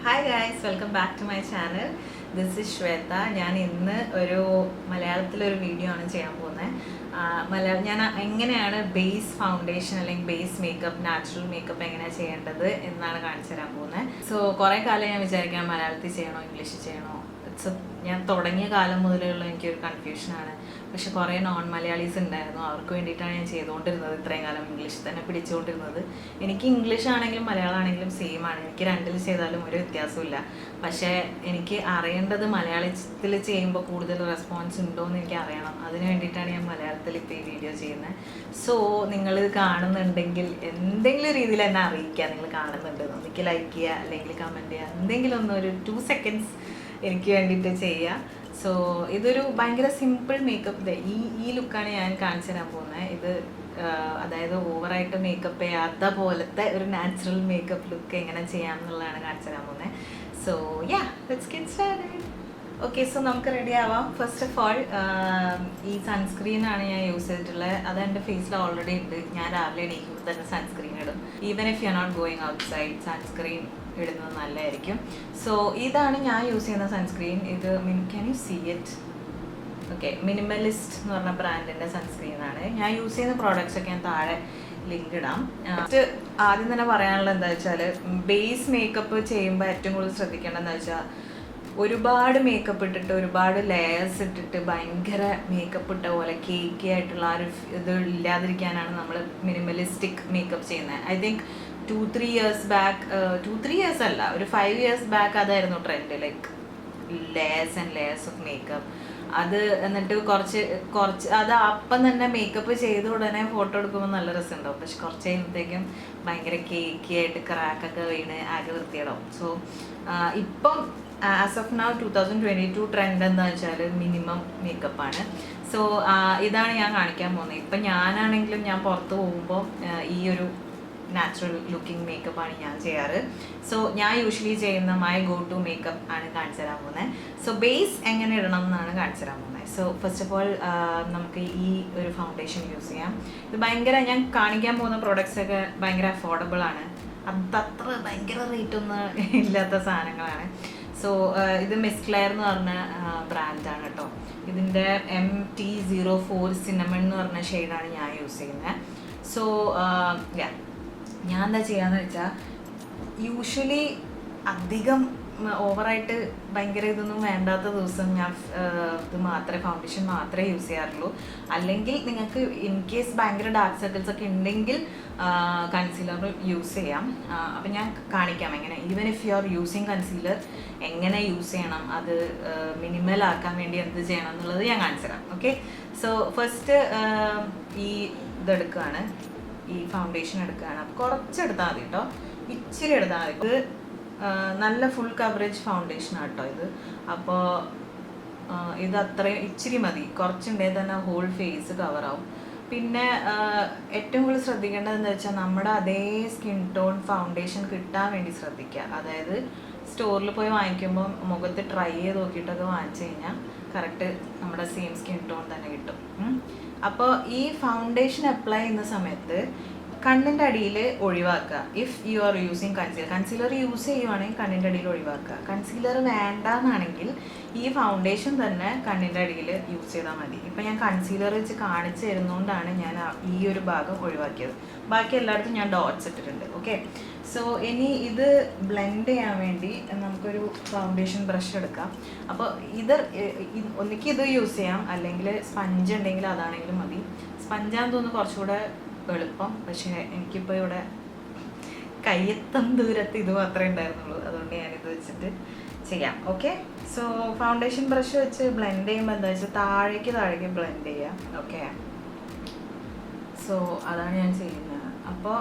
Hi guys, welcome back to my channel. This is Shweta. ഞാൻ ഇന്ന് ഒരു മലയാളത്തിലൊരു video ആണ് ചെയ്യാൻ പോകുന്നത്. ഞാൻ എങ്ങനെയാണ് ബേസ് ഫൗണ്ടേഷൻ അല്ലെങ്കിൽ ബേസ് മേക്കപ്പ് നാച്ചുറൽ മേക്കപ്പ് എങ്ങനെയാണ് ചെയ്യേണ്ടത് എന്നാണ് കാണിച്ചു തരാൻ പോകുന്നത്. സോ കുറേ കാലം ഞാൻ വിചാരിക്കണം മലയാളത്തിൽ ചെയ്യണോ ഇംഗ്ലീഷിൽ ചെയ്യണോ. ഞാൻ തുടങ്ങിയ കാലം മുതലുള്ള എനിക്കൊരു കൺഫ്യൂഷനാണ്. പക്ഷെ കുറേ നോൺ മലയാളീസ് ഉണ്ടായിരുന്നു, അവർക്ക് വേണ്ടിയിട്ടാണ് ഞാൻ ചെയ്തുകൊണ്ടിരുന്നത്. ഇത്രയും കാലം ഇംഗ്ലീഷിൽ തന്നെ പിടിച്ചുകൊണ്ടിരുന്നത്. എനിക്ക് ഇംഗ്ലീഷ് ആണെങ്കിലും മലയാളം ആണെങ്കിലും സെയിം ആണ്. എനിക്ക് രണ്ടിൽ ചെയ്താലും ഒരു വ്യത്യാസമില്ല. പക്ഷേ എനിക്ക് അറിയേണ്ടത് മലയാളത്തിൽ ചെയ്യുമ്പോൾ കൂടുതൽ റെസ്പോൺസ് ഉണ്ടോ എന്ന് എനിക്ക് അറിയണം. അതിന് വേണ്ടിയിട്ടാണ് ഞാൻ മലയാളത്തിൽ ഇപ്പോൾ ഈ വീഡിയോ ചെയ്യുന്നത്. സോ നിങ്ങളിത് കാണുന്നുണ്ടെങ്കിൽ എന്തെങ്കിലും രീതിയിൽ എന്നെ അറിയിക്കുക, നിങ്ങൾ കാണുന്നുണ്ട്. എനിക്ക് ലൈക്ക് ചെയ്യുക അല്ലെങ്കിൽ കമൻറ്റ് ചെയ്യുക, എന്തെങ്കിലും ഒരു 2 seconds എനിക്ക് വേണ്ടിയിട്ട് ചെയ്യുക. സോ ഇതൊരു ഭയങ്കര സിമ്പിൾ മേക്കപ്പ്. ഈ ലുക്കാണ് ഞാൻ കാണിച്ചു തരാൻ പോകുന്നത്. ഇത് അതായത് ഓവറായിട്ട് മേക്കപ്പ് ചെയ്യാത്ത പോലത്തെ ഒരു നാച്ചുറൽ മേക്കപ്പ് ലുക്ക് എങ്ങനെ ചെയ്യാം എന്നുള്ളതാണ് കാണിച്ചു തരാൻ പോകുന്നത്. So let's get started. Okay, so നമുക്ക് റെഡി ആവാം. ഫസ്റ്റ് ഓഫ് ഓൾ ഈ സൺസ്ക്രീനാണ് ഞാൻ യൂസ് ചെയ്തിട്ടുള്ളത്. അത് എൻ്റെ ഫേസിൽ ഓൾറെഡി ഉണ്ട്. ഞാൻ രാവിലെ എണീക്കുമ്പോൾ തന്നെ സൺസ്ക്രീൻ ഇടും. Even if you are not going outside, sunscreen ഇടുന്നത് നല്ലതായിരിക്കും. സോ ഇതാണ് ഞാൻ യൂസ് ചെയ്യുന്ന സൺസ്ക്രീൻ. ഇത് can you see it? Okay, Minimalist എന്ന് പറഞ്ഞ ബ്രാൻഡിൻ്റെ സൺസ്ക്രീനാണ്. ഞാൻ യൂസ് ചെയ്യുന്ന പ്രോഡക്റ്റ്സ് ഒക്കെ ഞാൻ താഴെ ലിങ്ക് ഇടാം. ആദ്യം തന്നെ പറയാനുള്ളത് എന്താ വെച്ചാൽ, ബേസ് മേക്കപ്പ് ചെയ്യുമ്പോൾ ഏറ്റവും കൂടുതൽ ശ്രദ്ധിക്കേണ്ടതെന്ന് വെച്ചാൽ, ഒരുപാട് മേക്കപ്പ് ഇട്ടിട്ട് ഒരുപാട് ലെയേഴ്സ് ഇട്ടിട്ട് ഭയങ്കര മേക്കപ്പ് ഇട്ട പോലെ കേക്കി ആയിട്ടുള്ള ആ ഒരു ഇത് ഇല്ലാതിരിക്കാനാണ് നമ്മൾ മിനിമലിസ്റ്റിക് മേക്കപ്പ് ചെയ്യുന്നത്. I think 2-3 years back, 2-3 years അല്ല, ഒരു 5 years ബാക്ക് അതായിരുന്നു trend. Like layers and layers of makeup. അത് എന്നിട്ട് കുറച്ച് അത് അപ്പം തന്നെ മേക്കപ്പ് ചെയ്ത ഉടനെ ഫോട്ടോ എടുക്കുമ്പോൾ നല്ല രസമുണ്ടാവും. പക്ഷെ കുറച്ച് കഴിയുമ്പോഴത്തേക്കും ഭയങ്കര കേക്കി ആയിട്ട് ക്രാക്കൊക്കെ വീണ് ആകെ വൃത്തിയിടാവും. സോ ഇപ്പം ആസ് ഓഫ് നൗ 2022 ട്രെൻഡ് എന്താ വെച്ചാൽ മിനിമം മേക്കപ്പാണ്. സോ ഇതാണ് ഞാൻ കാണിക്കാൻ പോകുന്നത്. ഇപ്പം ഞാനാണെങ്കിലും ഞാൻ പുറത്ത് പോകുമ്പോൾ ഈ ഒരു നാച്ചുറൽ ലുക്കിംഗ് മേക്കപ്പാണ് ഞാൻ ചെയ്യാറ്. സോ ഞാൻ യൂഷ്വലി ചെയ്യുന്ന മൈ ഗോ ടു മേക്കപ്പ് ആണ് കാണിച്ചു തരാൻ പോകുന്നത്. സോ ബേസ് എങ്ങനെ ഇടണം എന്നാണ് കാണിച്ചു തരാൻ പോകുന്നത്. സോ ഫസ്റ്റ് ഓഫ് ഓൾ നമുക്ക് ഈ ഒരു ഫൗണ്ടേഷൻ യൂസ് ചെയ്യാം. ഇത് ഞാൻ കാണിക്കാൻ പോകുന്ന പ്രോഡക്റ്റ്സ് ഒക്കെ ഭയങ്കര അഫോർഡബിൾ ആണ്. അതത്ര ഭയങ്കര റേറ്റ് ഒന്നും ഇല്ലാത്ത സാധനങ്ങളാണ്. സോ ഇത് മിസ് ക്ലെയർ എന്ന് പറഞ്ഞ ബ്രാൻഡാണ് കേട്ടോ. ഇതിൻ്റെ MT04 സിനമൺ എന്ന് പറഞ്ഞ ഷെയ്ഡാണ് ഞാൻ യൂസ് ചെയ്യുന്നത്. സോ ഞാൻ എന്താ ചെയ്യാന്ന് വെച്ചാൽ, യൂഷ്വലി അധികം ഓവറായിട്ട് ഭയങ്കര ഇതൊന്നും വേണ്ടാത്ത ദിവസം ഞാൻ ഇത് മാത്രമേ ഫൗണ്ടേഷൻ മാത്രമേ യൂസ് ചെയ്യാറുള്ളൂ. അല്ലെങ്കിൽ നിങ്ങൾക്ക് ഇൻ കേസ് ഭയങ്കര ഡാർക്ക് സർക്കിൾസ് ഒക്കെ ഉണ്ടെങ്കിൽ കൺസീലർ യൂസ് ചെയ്യാം. അപ്പം ഞാൻ കാണിക്കാം എങ്ങനെ, even if you are using concealer എങ്ങനെ യൂസ് ചെയ്യണം, അത് മിനിമൽ ആക്കാൻ വേണ്ടി എന്ത് ചെയ്യണം എന്നുള്ളത് ഞാൻ കാണിച്ചു തരാം. ഓക്കെ, സോ ഫസ്റ്റ് ഈ ഇതെടുക്കുകയാണ്, ഈ ഫൗണ്ടേഷൻ എടുക്കുകയാണ്. അപ്പോൾ കുറച്ചെടുത്താൽ മതി കേട്ടോ, ഇച്ചിരി എടുത്താൽ മതി. ഇത് നല്ല ഫുൾ കവറേജ് ഫൗണ്ടേഷനാണ് കേട്ടോ ഇത്. അപ്പോൾ ഇത് അത്രയും ഇച്ചിരി മതി, കുറച്ചുണ്ടെങ്കിൽ തന്നെ ഹോൾ ഫേസ് കവറാവും. പിന്നെ ഏറ്റവും കൂടുതൽ ശ്രദ്ധിക്കേണ്ടത് എന്താ വെച്ചാൽ, നമ്മുടെ അതേ സ്കിൻ ടോൺ ഫൗണ്ടേഷൻ കിട്ടാൻ വേണ്ടി ശ്രദ്ധിക്കുക. അതായത് സ്റ്റോറിൽ പോയി വാങ്ങിക്കുമ്പോൾ മുഖത്ത് ട്രൈ ചെയ്ത് നോക്കിയിട്ടൊക്കെ വാങ്ങിച്ചു കഴിഞ്ഞാൽ കറക്റ്റ് നമ്മുടെ സെയിം സ്കിൻ ടോൺ തന്നെ കിട്ടും. അപ്പോൾ ഈ ഫൗണ്ടേഷൻ അപ്ലൈ ചെയ്യുന്ന സമയത്ത് കണ്ണിൻ്റെ അടിയിൽ ഒഴിവാക്കുക. If you are using concealer use ചെയ്യുവാണെങ്കിൽ കണ്ണിൻ്റെ അടിയിൽ ഒഴിവാക്കുക. കൺസീലർ വേണ്ടാന്നാണെങ്കിൽ ഈ ഫൗണ്ടേഷൻ തന്നെ കണ്ണിൻ്റെ അടിയിൽ യൂസ് ചെയ്താൽ മതി. ഇപ്പം ഞാൻ കൺസീലർ വെച്ച് കാണിച്ചു തരുന്നതുകൊണ്ടാണ് ഞാൻ ഈ ഒരു ഭാഗം ഒഴിവാക്കിയത്. ബാക്കി എല്ലായിടത്തും ഞാൻ ഡോട്ട്സ് ഇട്ടിട്ടുണ്ട്. ഓക്കെ, സോ ഇനി ഇത് ബ്ലെൻഡ് ചെയ്യാൻ വേണ്ടി നമുക്കൊരു ഫൗണ്ടേഷൻ ബ്രഷ് എടുക്കാം. അപ്പോൾ ഒന്നിക്ക് ഇത് യൂസ് ചെയ്യാം, അല്ലെങ്കിൽ സ്പഞ്ച് ഉണ്ടെങ്കിൽ അതാണെങ്കിലും മതി. സ്പഞ്ചാന്ന് തോന്നുന്നു കുറച്ചുകൂടെ എളുപ്പം. പക്ഷേ എനിക്കിപ്പോൾ ഇവിടെ കയ്യെത്തും ദൂരത്ത് ഇത് മാത്രമേ ഉണ്ടായിരുന്നുള്ളൂ, അതുകൊണ്ട് ഞാനിത് വെച്ചിട്ട് ചെയ്യാം. ഓക്കെ, സോ ഫൗണ്ടേഷൻ ബ്രഷ് വെച്ച് ബ്ലെൻഡ് ചെയ്യുമ്പോൾ എന്താ വെച്ചാൽ താഴേക്ക് ബ്ലെൻഡ് ചെയ്യാം. ഓക്കെ, സോ അതാണ് ഞാൻ ചെയ്യുന്നത്. അപ്പോൾ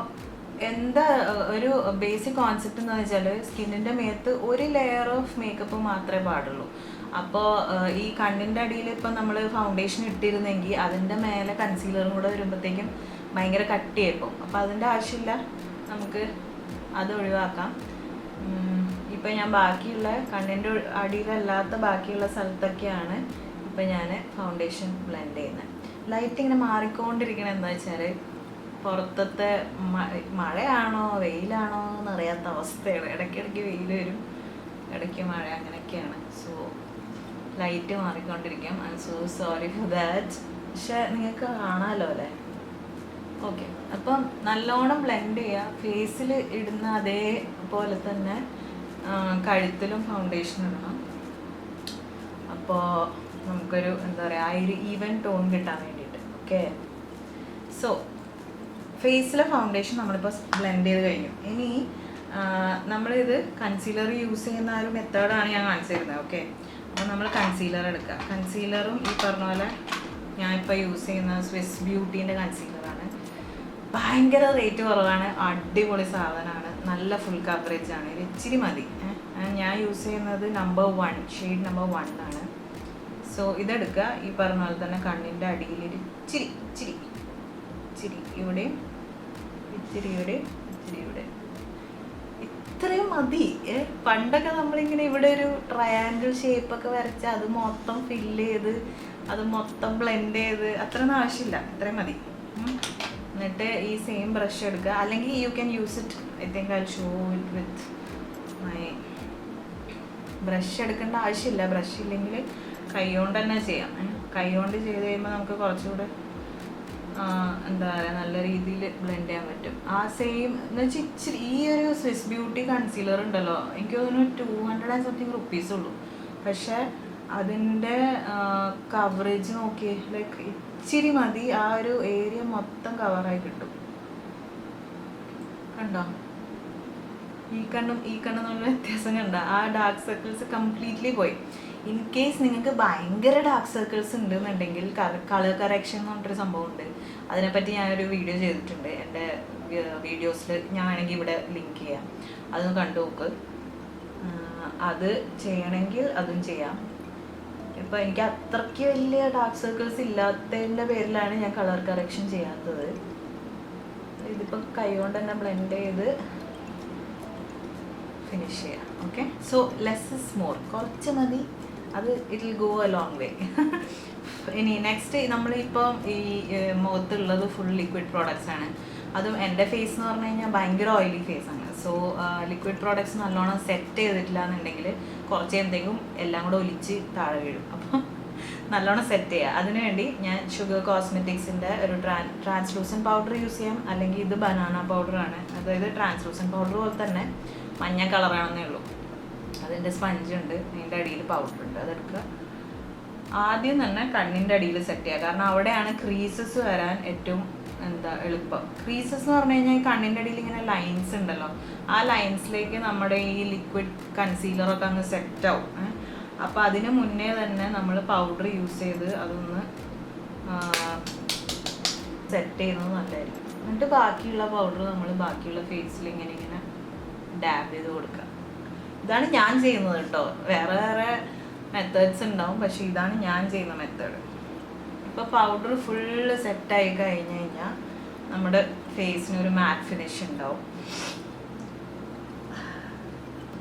എന്താ ഒരു ബേസിക് കോൺസെപ്റ്റ് എന്ന് വെച്ചാൽ, സ്കിന്നിൻ്റെ മേത്ത് ഒരു ലെയർ ഓഫ് മേക്കപ്പ് മാത്രമേ പാടുള്ളൂ. അപ്പോൾ ഈ കണ്ണിൻ്റെ അടിയിൽ ഇപ്പം നമ്മൾ ഫൗണ്ടേഷൻ ഇട്ടിരുന്നെങ്കിൽ അതിൻ്റെ മേലെ കൺസീലറും കൂടെ വരുമ്പോഴത്തേക്കും ഭയങ്കര കട്ടിയായിപ്പോൾ. അപ്പോൾ അതിൻ്റെ ആവശ്യമില്ല, നമുക്ക് അത് ഒഴിവാക്കാം. ഇപ്പം ഞാൻ ബാക്കിയുള്ള കണ്ണിൻ്റെ അടിയിലല്ലാത്ത ബാക്കിയുള്ള സ്ഥലത്തൊക്കെയാണ് ഇപ്പം ഞാൻ ഫൗണ്ടേഷൻ ബ്ലെൻഡ് ചെയ്യുന്നത്. ലൈറ്റ് ഇങ്ങനെ മാറിക്കൊണ്ടിരിക്കണം. എന്താ വെച്ചാൽ പുറത്തത്തെ മഴയാണോ വെയിലാണോ എന്നറിയാത്ത അവസ്ഥയാണ്. ഇടയ്ക്കിടയ്ക്ക് വെയിൽ വരും, ഇടയ്ക്ക് മഴ അങ്ങനെയൊക്കെയാണ്. സോ ലൈറ്റ് മാറിക്കൊണ്ടിരിക്കും. I M so sorry for that. പക്ഷെ നിങ്ങൾക്ക് കാണാമല്ലോ അല്ലേ? ഓക്കെ, അപ്പം നല്ലോണം ബ്ലെൻഡ് ചെയ്യുക. ഫേസിൽ ഇടുന്ന അതേപോലെ തന്നെ കഴുത്തിലും ഫൗണ്ടേഷൻ ഇടണം. അപ്പോൾ നമുക്കൊരു എന്താ പറയുക, ആ ഒരു ഈവൻ ടോൺ കിട്ടാൻ വേണ്ടിയിട്ട്. ഓക്കെ, സോ ഫേസിലെ ഫൗണ്ടേഷൻ നമ്മളിപ്പോൾ ബ്ലെൻഡ് ചെയ്ത് കഴിഞ്ഞു. ഇനി നമ്മളിത് കൺസീലർ യൂസ് ചെയ്യുന്ന ആ ഒരു മെത്തേഡാണ് ഞാൻ കാണിച്ചു തരുന്നത്. ഓക്കെ, അപ്പോൾ നമ്മൾ കൺസീലർ എടുക്കുക. കൺസീലറും ഈ പറഞ്ഞ പോലെ ഞാനിപ്പോൾ യൂസ് ചെയ്യുന്ന സ്വിസ് ബ്യൂട്ടീൻ്റെ കൺസീലറാണ്. ഭയങ്കര റേറ്റ് കുറവാണ്, അടിപൊളി സാധനമാണ്, നല്ല ഫുൾ കവറേജ് ആണ്. ഇച്ചിരി മതി. ഞാൻ യൂസ് ചെയ്യുന്നത് നമ്പർ 1 ഷെയ്ഡ് നമ്പർ 1 ആണ്. സോ ഇതെടുക്കുക. ഈ പറഞ്ഞ പോലെ തന്നെ കണ്ണിൻ്റെ അടിയിൽ ഇച്ചിരി ഇച്ചിരി ഇച്ചിരി ഇവിടെ, ഇച്ചിരി ഇവിടെ, ഇച്ചിരി ഇവിടെ, ഇത്രയും മതി. പണ്ടൊക്കെ നമ്മളിങ്ങനെ ഇവിടെ ഒരു ട്രയാങ്കിൾ ഷേപ്പൊക്കെ വരച്ച് അത് മൊത്തം ഫില്ല് ചെയ്ത് അത് മൊത്തം ബ്ലെൻഡ് ചെയ്ത് അത്രയൊന്നും ആവശ്യമില്ല. ഇത്രയും മതി. എന്നിട്ട് ഈ സെയിം ബ്രഷ് എടുക്കുക. അല്ലെങ്കിൽ you can use it, I think I show it with my brush. എടുക്കേണ്ട ആവശ്യമില്ല. ബ്രഷ് ഇല്ലെങ്കിൽ കൈ കൊണ്ട് തന്നെ ചെയ്യാം. കൈ കൊണ്ട് ചെയ്ത് കഴിയുമ്പോൾ നമുക്ക് കുറച്ചുകൂടെ എന്താ പറയുക, നല്ല രീതിയിൽ ബ്ലെൻഡ് ചെയ്യാൻ പറ്റും. ആ സെയിം എന്ന് വെച്ചാൽ ഇച്ചിരി ഈ ഒരു സ്വിസ് ബ്യൂട്ടി കൺസീലർ ഉണ്ടല്ലോ, എനിക്ക് തോന്നുന്നു 200 and something rupees ഉള്ളൂ. പക്ഷേ അതിൻ്റെ കവറേജ് നോക്കിയേ, ലൈക്ക് ഇച്ചിരി മതി, ആ ഒരു ഏരിയ മൊത്തം കവറായി കിട്ടും. കണ്ടോ? ഈ കണ്ണും തമ്മിൽ വ്യത്യാസം കണ്ട? ആ ഡാർക്ക് സർക്കിൾസ് കംപ്ലീറ്റ്ലി പോയി. ഇൻ കേസ് നിങ്ങൾക്ക് ഭയങ്കര ഡാർക്ക് സർക്കിൾസ് ഉണ്ടെന്നുണ്ടെങ്കിൽ കളർ കറക്ഷൻ എന്ന് പറഞ്ഞിട്ടൊരു സംഭവമുണ്ട്. അതിനെപ്പറ്റി ഞാനൊരു വീഡിയോ ചെയ്തിട്ടുണ്ട് എൻ്റെ വീഡിയോസിൽ. ഞാൻ വേണമെങ്കിൽ ഇവിടെ ലിങ്ക് ചെയ്യാം, അതൊന്ന് കണ്ടു നോക്ക്. അത് ചെയ്യണമെങ്കിൽ അതും ചെയ്യാം. ഇപ്പോൾ എനിക്ക് അത്രയ്ക്ക് വലിയ ഡാർക്ക് സർക്കിൾസ് ഇല്ലാത്തതിൻ്റെ പേരിലാണ് ഞാൻ കളർ കറക്ഷൻ ചെയ്യാത്തത്. ഇതിപ്പോൾ കൈ കൊണ്ട് തന്നെ ബ്ലെൻഡ് ചെയ്ത് ഫിനിഷ് ചെയ്യാം. Okay, so less is more. കുറച്ച് മതി, അത് it will go A long way. ഇനി നെക്സ്റ്റ് നമ്മളിപ്പം ഈ മുഖത്തുള്ളത് ഫുൾ ലിക്വിഡ് പ്രോഡക്റ്റ്സ് ആണ്. അതും എൻ്റെ ഫേസ് എന്ന് പറഞ്ഞു കഴിഞ്ഞാൽ ഭയങ്കര ഓയിലി ഫേസ് ആണ്. സോ ലിക്വിഡ് പ്രോഡക്റ്റ്സ് നല്ലോണം സെറ്റ് ചെയ്തിട്ടില്ല എന്നുണ്ടെങ്കിൽ കുറച്ച് എന്തെങ്കിലും എല്ലാം കൂടെ ഒലിച്ച് താഴെ വീഴും. അപ്പം നല്ലോണം സെറ്റ് ചെയ്യുക. അതിനുവേണ്ടി ഞാൻ ഷുഗർ കോസ്മെറ്റിക്സിൻ്റെ ഒരു ട്രാൻസ്ലൂസൻ പൗഡർ യൂസ് ചെയ്യാം. അല്ലെങ്കിൽ ഇത് ബനാന പൗഡറാണ്. അതായത് ട്രാൻസ്ലൂസൻ പൗഡർ പോലെ തന്നെ മഞ്ഞ കളറാണെന്നേ ഉള്ളൂ. അതിൻ്റെ സ്പഞ്ച് ഉണ്ട്, അതിൻ്റെ അടിയിൽ പൗഡർ ഉണ്ട്. അതെടുക്കുക. ആദ്യം തന്നെ കണ്ണിൻ്റെ അടിയിൽ സെറ്റ് ചെയ്യുക. കാരണം അവിടെയാണ് ക്രീസസ് വരാൻ ഏറ്റവും എളുപ്പം. ക്രീസസ് എന്ന് പറഞ്ഞു കഴിഞ്ഞാൽ ഈ കണ്ണിൻ്റെ അടിയിൽ ഇങ്ങനെ ലൈൻസ് ഉണ്ടല്ലോ, ആ ലൈൻസിലേക്ക് നമ്മുടെ ഈ ലിക്വിഡ് കൺസീലറൊക്കെ അങ്ങ് സെറ്റ് ആവും. അപ്പോൾ അതിന് മുന്നേ തന്നെ നമ്മൾ പൗഡർ യൂസ് ചെയ്ത് അതൊന്ന് സെറ്റ് ചെയ്യുന്നത് നല്ലതായിരിക്കും. എന്നിട്ട് ബാക്കിയുള്ള പൗഡർ നമ്മൾ ബാക്കിയുള്ള ഫേസിൽ ഇങ്ങനെ ഡാബ് ചെയ്ത് കൊടുക്കുക. ഇതാണ് ഞാൻ ചെയ്യുന്നത് കേട്ടോ. വേറെ വേറെ മെത്തേഡ്സ് ഉണ്ടാവും, പക്ഷേ ഇതാണ് ഞാൻ ചെയ്യുന്ന മെത്തേഡ്. ഇപ്പോൾ പൗഡർ ഫുള്ള് സെറ്റായി കഴിഞ്ഞ് കഴിഞ്ഞാൽ നമ്മുടെ ഫേസിന് ഒരു മാറ്റ് ഫിനിഷ് ഉണ്ടാവും.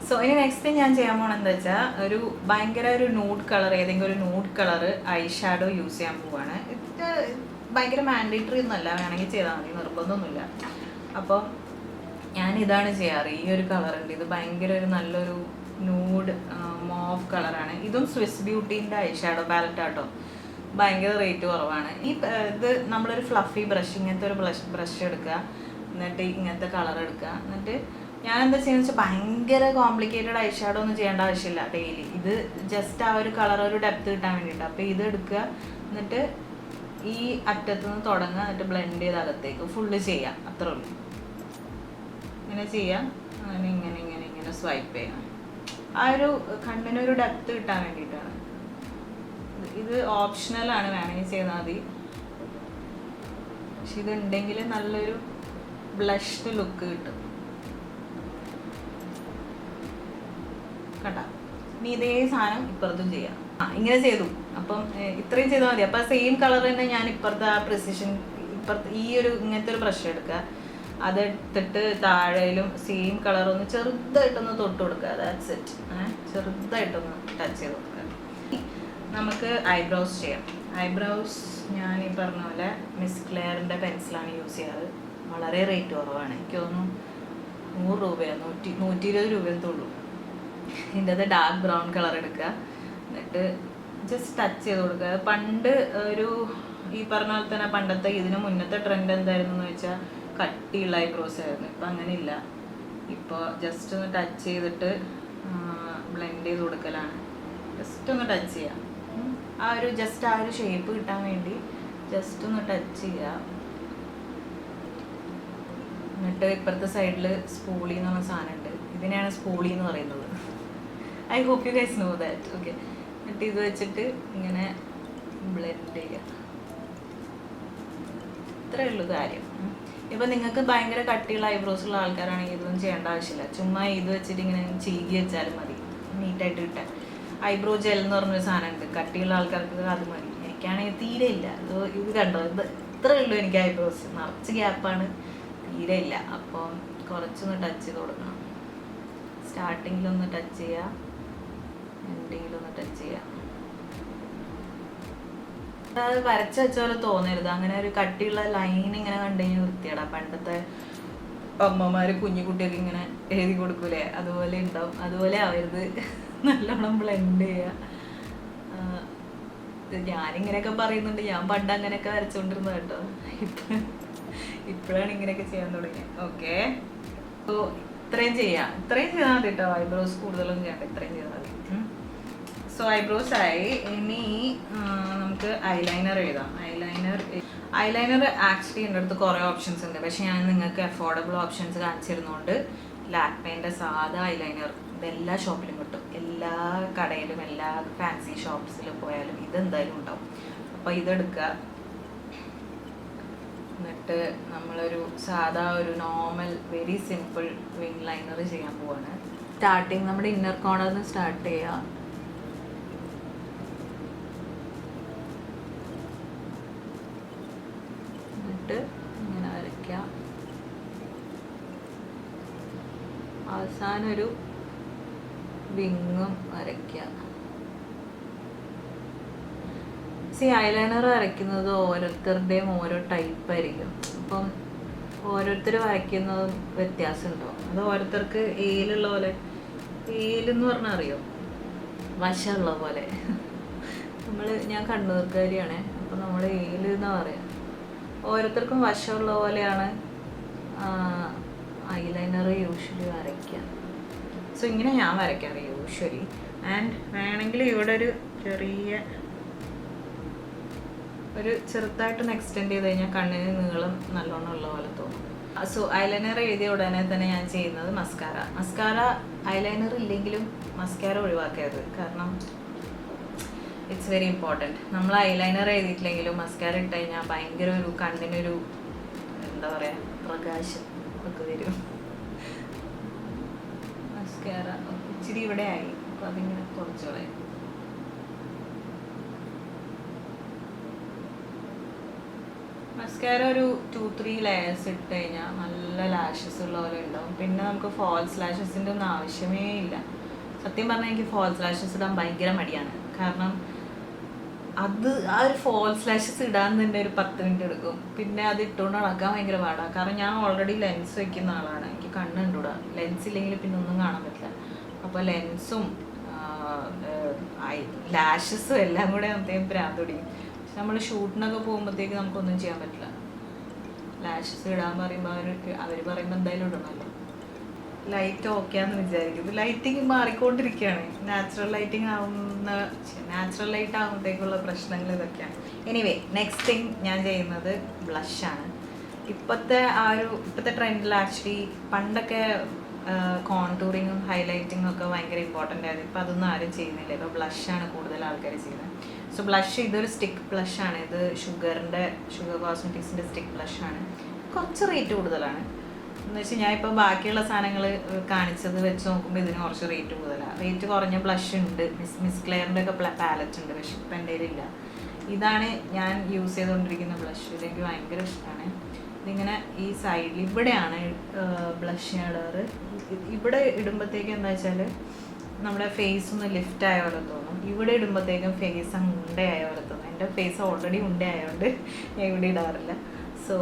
സോ ഇനി നെക്സ്റ്റ് ഞാൻ ചെയ്യാൻ പോകണം എന്താ വെച്ചാൽ, ഭയങ്കര ഒരു നൂഡ് കളർ, ഏതെങ്കിലും ഒരു nude colour I shadow use ചെയ്യാൻ പോവാണ്. ഇത് ഭയങ്കര മാൻഡേറ്ററി ഒന്നുമല്ല, വേണമെങ്കിൽ ചെയ്താൽ മതി, നിർബന്ധമൊന്നുമില്ല. അപ്പം ഞാനിതാണ് ചെയ്യാറ്. ഈ ഒരു കളറുണ്ട്, ഇത് ഭയങ്കര ഒരു നല്ലൊരു നൂഡ് മോഫ് കളറാണ്. ഇതും സ്വിസ് ബ്യൂട്ടീൻ്റെ ഐഷാഡോ പാലറ്റ് ആട്ടോ. ഭയങ്കര റേറ്റ് കുറവാണ്. ഇത് നമ്മളൊരു ഫ്ലഫി ബ്രഷ്, ഇങ്ങനത്തെ ഒരു ബ്രഷ് എടുക്കുക. എന്നിട്ട് ഇങ്ങനത്തെ കളർ എടുക്കുക. എന്നിട്ട് ഞാൻ എന്താ ചെയ്യുന്നത് വെച്ചാൽ ഭയങ്കര കോംപ്ലിക്കേറ്റഡ് ഐഷാഡോ ഒന്നും ചെയ്യേണ്ട ആവശ്യമില്ല ഡെയിലി. ഇത് ജസ്റ്റ് ആ ഒരു കളർ ഒരു ഡെപ്ത് കിട്ടാൻ വേണ്ടിയിട്ട്. അപ്പോൾ ഇത് എടുക്കുക. എന്നിട്ട് ഈ അറ്റത്തുനിന്ന് തുടങ്ങുക. എന്നിട്ട് ബ്ലെൻഡ് ചെയ്ത് അകത്തേക്ക് ഫുള്ള് ചെയ്യാം. അത്രേ ഉള്ളൂ. ഇങ്ങനെ ചെയ്യാം. അങ്ങനെ ഇങ്ങനെ ഇങ്ങനെ ഇങ്ങനെ സ്വൈപ്പ് ചെയ്യണം. ആ ഒരു കണ്ണിനൊരു ഡെപ്ത് കിട്ടാൻ വേണ്ടിയിട്ടാണ്. ഇത് ഓപ്ഷണലാണ്, വേണമെങ്കിൽ ചെയ്താൽ മതി. പക്ഷെ ഇതുണ്ടെങ്കിൽ നല്ലൊരു ബ്ലഷ്ഡ് ലുക്ക് കിട്ടും. കണ്ട, ഇനി ഇതേ സാധനം ഇപ്പുറത്തും ചെയ്യാം. ഇങ്ങനെ ചെയ്തു. അപ്പം ഇത്രയും ചെയ്താൽ മതി. അപ്പം സെയിം കളർ തന്നെ ഞാൻ ഇപ്പുറത്തെ ആ പ്രിസിഷൻ, ഇപ്പുറത്ത് ഈ ഒരു ഇങ്ങനത്തെ ഒരു ബ്രഷ് എടുക്കുക. അതെടുത്തിട്ട് താഴെയിലും സെയിം കളർ ഒന്ന് ചെറുതായിട്ടൊന്ന് തൊട്ട് കൊടുക്കുക. That's it. ചെറുതായിട്ടൊന്ന് ടച്ച് ചെയ്ത് കൊടുക്കുക. നമുക്ക് ഐബ്രോസ് ചെയ്യാം. ഐബ്രോസ് ഞാൻ ഈ പറഞ്ഞ പോലെ മിസ് ക്ലെയറിൻ്റെ പെൻസിലാണ് യൂസ് ചെയ്യാറ്. വളരെ റേറ്റ് കുറവാണ്. എനിക്ക് തോന്നുന്നു 100 രൂപയോ 120 രൂപയേ ഉള്ളൂ. ഇതിൻ്റെ അത് ഡാർക്ക് ബ്രൗൺ കളർ എടുക്കുക. എന്നിട്ട് ജസ്റ്റ് ടച്ച് ചെയ്ത് കൊടുക്കുക. പണ്ട് ഒരു ഈ പറഞ്ഞ പോലെ തന്നെ പണ്ടത്തെ ഇതിന് മുന്നത്തെ ട്രെൻഡ് എന്തായിരുന്നു എന്ന് വെച്ചാൽ കട്ടിയുള്ള ഐബ്രോസ് ആയിരുന്നു. ഇപ്പം അങ്ങനെയില്ല. ഇപ്പോൾ ജസ്റ്റ് ഒന്ന് ടച്ച് ചെയ്തിട്ട് ബ്ലെൻഡ് ചെയ്ത് കൊടുക്കലാണ്. ജസ്റ്റ് ഒന്ന് ടച്ച് ചെയ്യാം. ആ ഒരു ഷേപ്പ് കിട്ടാൻ വേണ്ടി ജസ്റ്റ് ഒന്ന് ടച്ച് ചെയ്യുക. എന്നിട്ട് ഇപ്പുറത്തെ സൈഡിൽ സ്പൂളി എന്ന് പറഞ്ഞ സാധനമുണ്ട്. ഇതിനെയാണ് സ്പൂളി എന്ന് പറയുന്നത്. I hope you guys know that. Okay, എന്നിട്ട് ഇത് വെച്ചിട്ട് ഇങ്ങനെ ബ്ലെൻഡ് ചെയ്യുക. ഇത്രയേ ഉള്ളൂ കാര്യം. ഇപ്പം നിങ്ങൾക്ക് ഭയങ്കര കട്ടിയുള്ള ഐബ്രോസ് ഉള്ള ആൾക്കാരാണെങ്കിൽ ഇതൊന്നും ചെയ്യേണ്ട ആവശ്യമില്ല. ചുമ്മാ ഇത് വെച്ചിട്ട് ഇങ്ങനെ ചീകി വെച്ചാലും മതി, നീറ്റായിട്ട് കിട്ടാൻ. ഐബ്രോ ജെൽ എന്ന് പറഞ്ഞൊരു സാധനമുണ്ട്, കട്ടിയുള്ള ആൾക്കാർക്ക് അത് മതി. എനിക്കാണെങ്കിൽ തീരെ ഇല്ല. ഇത് കണ്ടോ, ഇത്രയേ ഉള്ളൂ എനിക്ക് ഐബ്രോസ്. നിറച്ച് ഗ്യാപ്പാണ്, തീരെ ഇല്ല. അപ്പം കുറച്ചൊന്ന് ടച്ച് ചെയ്ത് കൊടുക്കണം. സ്റ്റാർട്ടിങ്ങിലൊന്ന് ടച്ച് ചെയ്യുക, എൻഡിങ്ങിലൊന്ന് ടച്ച് ചെയ്യുക. അത് വരച്ച് വെച്ച പോലെ തോന്നരുത്. അങ്ങനെ ഒരു കട്ടിയുള്ള ലൈൻ ഇങ്ങനെ കണ്ടു കഴിഞ്ഞാൽ വൃത്തിയാടാ. പണ്ടത്തെ അമ്മമാർ കുഞ്ഞു കുട്ടിയൊക്കെ ഇങ്ങനെ എഴുതി കൊടുക്കൂലേ, അതുപോലെ ഉണ്ടാവും. അതുപോലെ ആവരുത്. നല്ലോണം ബ്ലെൻഡ് ചെയ്യുക. ഞാനിങ്ങനെയൊക്കെ പറയുന്നുണ്ട്, ഞാൻ പണ്ട് അങ്ങനെയൊക്കെ വരച്ചുകൊണ്ടിരുന്നത് കേട്ടോ. ഇപ്പോഴാണ് ഇങ്ങനെയൊക്കെ ചെയ്യാൻ തുടങ്ങിയത്. ഓക്കെ, സോ ഇത്രയും ചെയ്താൽ മതി കേട്ടോ. ഐബ്രോസ് കൂടുതലൊന്നും ചെയ്യണ്ട, ഇത്രയും ചെയ്താൽ മതി. സോ ഐബ്രോസ് ആയി. ഇനി നമുക്ക് ഐലൈനർ എഴുതാം. ഐലൈനർ ആക്ച്വലി എൻ്റെ അടുത്ത് കുറേ ഓപ്ഷൻസ് ഉണ്ട്. പക്ഷെ ഞാൻ നിങ്ങൾക്ക് അഫോർഡബിൾ ഓപ്ഷൻസ് കാണിച്ചിരുന്നതുകൊണ്ട് ലാക്മേൻ്റെ സാധാ ഐലൈനർ ഇതെല്ലാ ഷോപ്പിലും കിട്ടും. എല്ലാ കടയിലും എല്ലാ ഫാൻസി ഷോപ്സിലും പോയാലും ഇതെന്തായാലും ഉണ്ടാവും. അപ്പോൾ ഇതെടുക്കുക. എന്നിട്ട് നമ്മളൊരു സാധാ ഒരു normal very simple wing liner ചെയ്യാൻ പോവാണ്. സ്റ്റാർട്ടിങ് നമ്മുടെ ഇന്നർ കോർണറിൽ നിന്ന് സ്റ്റാർട്ട് ചെയ്യുക. എന്നിട്ട് ഇങ്ങനെ വരയ്ക്കുക. അവസാനം ഒരു വിങ്ങും വരയ്ക്കുക. ഐലൈനർ വരയ്ക്കുന്നത് ഓരോരുത്തരുടെയും ഓരോ ടൈപ്പായിരിക്കും. അപ്പം ഓരോരുത്തർ വരയ്ക്കുന്നതും വ്യത്യാസമുണ്ടാവും. അത് ഓരോരുത്തർക്ക് ഏലുള്ള പോലെ, ഏലെന്ന് പറഞ്ഞാൽ അറിയോ, വശമുള്ള പോലെ. ഞാൻ കണ്ണൂർക്കാരിയാണ്, അപ്പം നമ്മൾ ഏല് എന്നാ പറയാം. ഓരോരുത്തർക്കും വശമുള്ള പോലെയാണ് ഐലൈനർ യൂഷ്വലി വരയ്ക്കുക. സോ ഇങ്ങനെ ഞാൻ വരയ്ക്കാറ് യൂഷ്വലി. ആൻഡ് വേണമെങ്കിൽ ഇവിടെ ഒരു ചെറുതായിട്ടൊന്ന് എക്സ്റ്റെൻഡ് ചെയ്ത് കഴിഞ്ഞാൽ കണ്ണിന് നീളം നല്ലോണം ഉള്ള പോലെ തോന്നും. സോ ഐലൈനർ എഴുതിയ ഉടനെ തന്നെ ഞാൻ ചെയ്യുന്നത് മസ്കാര ഐലൈനർ ഇല്ലെങ്കിലും മസ്കാര ഒഴിവാക്കരുത്. കാരണം ഇറ്റ്സ് വെരി ഇമ്പോർട്ടൻറ്റ്. നമ്മൾ ഐലൈനർ എഴുതിയിട്ടില്ലെങ്കിലും മസ്കാര ഇട്ട് കഴിഞ്ഞാൽ ഭയങ്കര ഒരു കണ്ണിനൊരു എന്താ പറയുക, പ്രകാശം ഒക്കെ വരും. മസ്കാര ഇച്ചിരി ഇവിടെ ആയി, അപ്പോൾ അതിങ്ങനെ കുറച്ചുകൂടെ. മസ്കാര ഒരു 2-3 ലെയേഴ്സ് ഇട്ട് കഴിഞ്ഞാൽ നല്ല ലാഷസ് ഉള്ള പോലെ ഉണ്ടാവും. പിന്നെ നമുക്ക് ഫാൾസ് ലാഷസിൻ്റെ ഒന്നും ആവശ്യമേ ഇല്ല. സത്യം പറഞ്ഞാൽ എനിക്ക് ഫാൾസ് ലാഷസ് ഇടാൻ ഭയങ്കര മടിയാണ്. കാരണം ആ ഒരു ഫാൾസ് ലാഷസ് ഇടാൻ തന്നെ ഒരു 10 മിനിറ്റ് എടുക്കും. പിന്നെ അത് ഇട്ടുകൊണ്ട് നടക്കാൻ ഭയങ്കര പാടാണ്. കാരണം ഞാൻ ഓൾറെഡി ലെൻസ് വയ്ക്കുന്ന ആളാണ്. എനിക്ക് കണ്ണ് കണ്ടുകൂടാ. ലെൻസ് ഇല്ലെങ്കിൽ പിന്നെ ഒന്നും കാണാൻ പറ്റില്ല. അപ്പോൾ ലെൻസും ലാഷസും എല്ലാം കൂടെ അന്നത്തേക്കും പ്രാന്തൊടിയും. പക്ഷെ നമ്മൾ ഷൂട്ടിനൊക്കെ പോകുമ്പോഴത്തേക്ക് നമുക്കൊന്നും ചെയ്യാൻ പറ്റില്ല. ലാഷസ് ഇടാൻ പറയുമ്പോൾ അവർ പറയുമ്പോൾ എന്തായാലും ഇടണമല്ലോ. ലൈറ്റ് ഓക്കെയാന്ന് വിചാരിക്കും. ലൈറ്റിങ് മാറിക്കൊണ്ടിരിക്കുകയാണ്. നാച്ചുറൽ ലൈറ്റ് ആകുമ്പോഴത്തേക്കുള്ള പ്രശ്നങ്ങൾ ഇതൊക്കെയാണ്. എനിവേ, നെക്സ്റ്റ് തിങ് ഞാൻ ചെയ്യുന്നത് ബ്ലഷാണ്. ഇപ്പോഴത്തെ ട്രെൻഡിൽ ആക്ച്വലി പണ്ടൊക്കെ കോൺടൂറിങ്ങും ഹൈലൈറ്റിങ്ങും ഒക്കെ ഭയങ്കര ഇമ്പോർട്ടൻ്റ് ആയിരുന്നു. ഇപ്പോൾ അതൊന്നും ആരും ചെയ്യുന്നില്ല. ഇപ്പോൾ ബ്ലഷാണ് കൂടുതൽ ആൾക്കാർ ചെയ്യുന്നത്. സോ ബ്ലഷ് ഇതൊരു സ്റ്റിക്ക് ബ്ലഷാണ്. ഇത് ഷുഗർ കോസ്മെറ്റിക്സിൻ്റെ സ്റ്റിക്ക് ബ്ലഷാണ്. കുറച്ച് റേറ്റ് കൂടുതലാണ്. എന്ന് വെച്ചാൽ ഞാൻ ഇപ്പോൾ ബാക്കിയുള്ള സാധനങ്ങൾ കാണിച്ചത് വെച്ച് നോക്കുമ്പോൾ ഇതിന് കുറച്ച് റേറ്റ് കൂടുതലാണ്. റേറ്റ് കുറഞ്ഞ ബ്ലഷ് ഉണ്ട്, മിസ് ക്ലെയറിൻ്റെ ഒക്കെ പാലറ്റ് ഉണ്ട്. പക്ഷെ ഇപ്പം എൻ്റെ കയ്യിലില്ല. ഇതാണ് ഞാൻ യൂസ് ചെയ്തുകൊണ്ടിരിക്കുന്ന ബ്ലഷ്. ഇതെനിക്ക് ഭയങ്കര ഇഷ്ടമാണ്. ഇതിങ്ങനെ ഈ സൈഡിൽ ഇവിടെയാണ് ബ്ലഷ് ഇടാറ്. ഇവിടെ ഇടുമ്പോഴത്തേക്കും എന്താ വെച്ചാൽ നമ്മുടെ ഫേസ് ഒന്ന് ലിഫ്റ്റ് ആയ പോലെ തോന്നും. ഇവിടെ ഇടുമ്പോഴത്തേക്കും ഫേസ് അങ്ങ് ഉണ്ടയായ പോലെ തോന്നും. എൻ്റെ ഫേസ് ഓൾറെഡി ഉണ്ടയായതുകൊണ്ട് ഞാൻ ഇവിടെ ഇടാറില്ല. സോ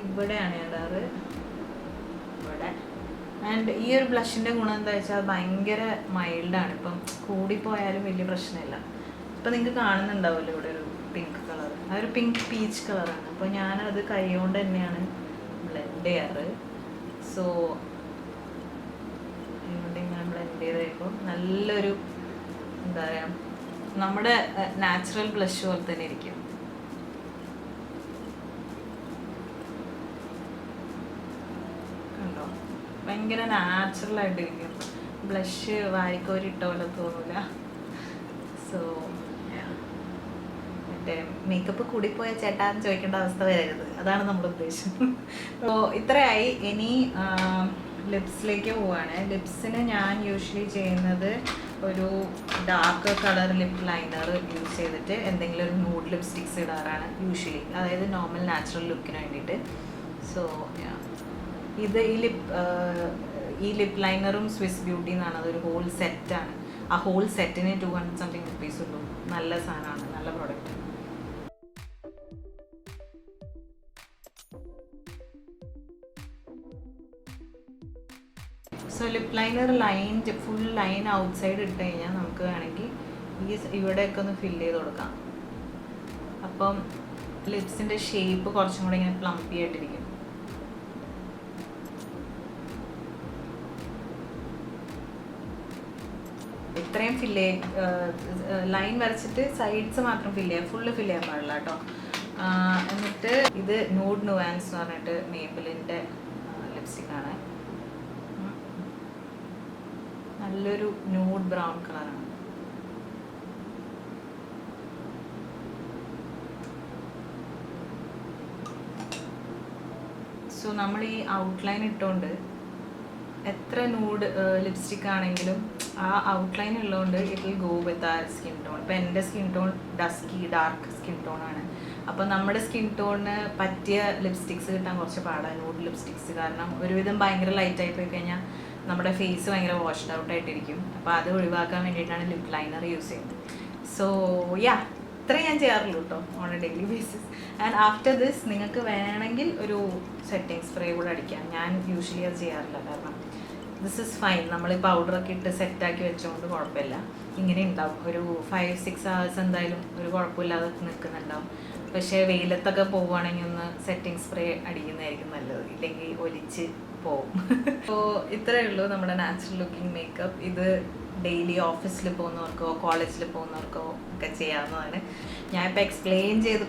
ഇവിടെയാണ് ഇടാറ്. ഇവിടെ ആൻഡ് ഈ ഒരു ബ്ലഷിൻ്റെ ഗുണം എന്താ വെച്ചാൽ ഭയങ്കര മൈൽഡാണ്. ഇപ്പം കൂടിപ്പോയാലും വലിയ പ്രശ്നമില്ല. ഇപ്പം നിങ്ങൾക്ക് കാണുന്നുണ്ടാവുമല്ലോ ഇവിടെ ഒരു പിങ്ക് കളർ, ആ ഒരു പിങ്ക് പീച്ച് കളറാണ്. അപ്പോൾ ഞാനത് കൈ കൊണ്ട് തന്നെയാണ് ബ്ലെൻഡ് ചെയ്യാറ്. സോ അതുകൊണ്ട് ഇങ്ങനെ ബ്ലെൻഡ് ചെയ്ത് കഴിയുമ്പോൾ നല്ലൊരു എന്താ പറയുക, നമ്മുടെ നാച്ചുറൽ ബ്ലഷ് പോലെ തന്നെ ഇരിക്കും. കണ്ടോ, ഭയങ്കര നാച്ചുറലായിട്ടിരിക്കും. ബ്ലഷ് വാരിക്കോരിട്ട പോലെ തോന്നില്ല. സോ മറ്റേ മേക്കപ്പ് കൂടിപ്പോയ ചേട്ടാന്ന് ചോദിക്കേണ്ട അവസ്ഥ വരരുത്, അതാണ് നമ്മുടെ ഉദ്ദേശം. അപ്പോൾ ഇത്രയായി. ഇനി ലിപ്സിലേക്ക് പോവാണ്. ലിപ്സിന് ഞാൻ യൂഷ്വലി ചെയ്യുന്നത് ഒരു dark colour lip liner use ചെയ്തിട്ട് എന്തെങ്കിലും ഒരു ന്യൂഡ് ലിപ്സ്റ്റിക്സ് ഇടാറാണ് യൂഷ്വലി, അതായത് നോർമൽ നാച്ചുറൽ ലുക്കിന് വേണ്ടിയിട്ട്. സോ ഇത് ഈ ലിപ് ലൈനറും സ്വിസ് ബ്യൂട്ടി എന്നാണ്, അതൊരു ഹോൾ സെറ്റാണ്. ആ ഹോൾ സെറ്റിന് 200 something rupees ഉള്ളൂ. നല്ല സാധനമാണ്, നല്ല product. So lip liner full line out side ഇട്ട് കഴിഞ്ഞാൽ നമുക്ക് വേണമെങ്കിൽ ഇവിടെയൊക്കെ ഒന്ന് ഫില്ല് ചെയ്ത് കൊടുക്കാം. അപ്പം ലിപ്സിൻ്റെ ഷേപ്പ് കുറച്ചും കൂടെ ഇങ്ങനെ പ്ലംപി ആയിട്ടിരിക്കും. ഇത്രയും ലൈൻ വരച്ചിട്ട് സൈഡ്സ് മാത്രം ഫില്ല് ചെയ്യാം, ഫുള്ള് ഫില്ല് ചെയ്യാൻ പാടില്ല കേട്ടോ. എന്നിട്ട് ഇത് ന്യൂഡ് നുവാൻസ് എന്ന് പറഞ്ഞിട്ട് മേബിലിൻ്റെ ലിപ്സ്റ്റിക്കാണ്. നല്ലൊരു ന്യൂഡ് ബ്രൗൺ കളറാണ്. സോ നമ്മൾ ഈ ഔട്ട്ലൈൻ ഇട്ടുകൊണ്ട് എത്ര ന്യൂഡ് ലിപ്സ്റ്റിക് ആണെങ്കിലും ആ ഔട്ട്ലൈൻ ഉള്ളതുകൊണ്ട് ഇറ്റ് വിൽ ഗോ വിത്ത് ആ സ്കിൻ ടോൺ. ഇപ്പം എൻ്റെ സ്കിൻ ടോൺ ഡാർക്ക് സ്കിൻ ടോണാണ്. അപ്പോൾ നമ്മുടെ സ്കിൻ ടോണിന് പറ്റിയ ലിപ്സ്റ്റിക്സ് കിട്ടാൻ കുറച്ച് പാടാണ്, ന്യൂഡ് ലിപ്സ്റ്റിക്സ്. കാരണം ഒരുവിധം ഭയങ്കര ലൈറ്റായി പോയി കഴിഞ്ഞാൽ നമ്മുടെ ഫേസ് ഭയങ്കര വാഷ്ഡ് ഔട്ട് ആയിട്ടിരിക്കും. അപ്പോൾ അത് ഒഴിവാക്കാൻ വേണ്ടിയിട്ടാണ് ലിപ് ലൈനർ യൂസ് ചെയ്യുന്നത്. സോ ഇത്രയും ഞാൻ ചെയ്യാറുള്ളൂ കേട്ടോ on A daily basis. And after this നിങ്ങൾക്ക് വേണമെങ്കിൽ ഒരു സെറ്റിംഗ് സ്പ്രേ കൂടെ അടിക്കാം. ഞാൻ യൂഷ്വലി അത് ചെയ്യാറില്ല, കാരണം ദിസ് ഇസ് ഫൈൻ. നമ്മൾ ഈ പൗഡറൊക്കെ ഇട്ട് സെറ്റാക്കി വെച്ചുകൊണ്ട് കുഴപ്പമില്ല. ഇങ്ങനെ ഉണ്ടാവും ഒരു 5-6 hours എന്തായാലും ഒരു കുഴപ്പമില്ലാതെ നിൽക്കുന്നുണ്ടാവും. പക്ഷേ വെയിലത്തൊക്കെ പോവുകയാണെങ്കിൽ ഒന്ന് സെറ്റിംഗ് സ്പ്രേ അടിക്കുന്നതായിരിക്കും നല്ലത്, ഇല്ലെങ്കിൽ ഒലിച്ച് പോവും. അപ്പോൾ ഇത്രയേ ഉള്ളൂ നമ്മുടെ നാച്ചുറൽ ലുക്കിംഗ് മേക്കപ്പ്. ഇത് ഡെയിലി ഓഫീസിൽ പോകുന്നവർക്കോ കോളേജിൽ പോകുന്നവർക്കോ ഒക്കെ ചെയ്യാവുന്നതാണ്. ഞാനിപ്പോൾ എക്സ്പ്ലെയിൻ ചെയ്ത്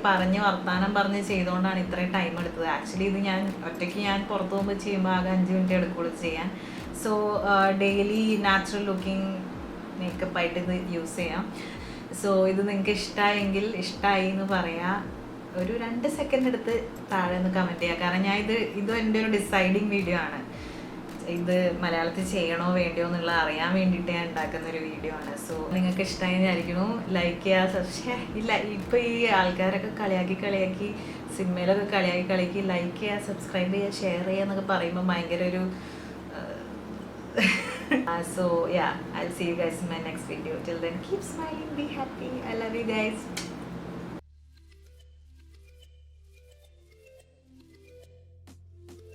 വർത്താനം പറഞ്ഞ് ചെയ്തുകൊണ്ടാണ് ഇത്രയും ടൈം എടുത്തത്. ആക്ച്വലി ഇത് ഒറ്റയ്ക്ക് ഞാൻ പുറത്ത് പോകുമ്പോൾ ചെയ്യുമ്പോൾ ആകെ 5 minute എടുക്കുള്ളൂ ചെയ്യാൻ. സോ ഡെയിലി നാച്ചുറൽ ലുക്കിംഗ് മേക്കപ്പായിട്ട് ഇത് യൂസ് ചെയ്യാം. സോ ഇത് നിങ്ങൾക്ക് ഇഷ്ടമായെങ്കിൽ ഇഷ്ടമായി എന്ന് പറയാം. ഒരു 2 സെക്കൻഡ് എടുത്ത് താഴെ ഒന്ന് കമൻറ്റ് ചെയ്യുക. കാരണം ഇത് എൻ്റെ ഒരു ഡിസൈഡിങ് വീഡിയോ ആണ്. ഇത് മലയാളത്തിൽ ചെയ്യണോ വേണ്ടിയോ എന്നുള്ള അറിയാൻ വേണ്ടിയിട്ട് ഞാൻ ഉണ്ടാക്കുന്ന ഒരു വീഡിയോ ആണ്. സോ നിങ്ങൾക്ക് ഇഷ്ടമായി വിചാരിക്കുന്നു. ലൈക്ക് ചെയ്യുക. ഇല്ല, ഇപ്പോൾ ഈ ആൾക്കാരൊക്കെ കളിയാക്കി സിനിമയിലൊക്കെ കളിയാക്കി ലൈക്ക് ചെയ്യുക, സബ്സ്ക്രൈബ് ചെയ്യുക, ഷെയർ ചെയ്യുക എന്നൊക്കെ പറയുമ്പോൾ ഭയങ്കര ഒരു so yeah, I'll see you guys in my next video. Till then, keep smiling, be happy. I love you guys.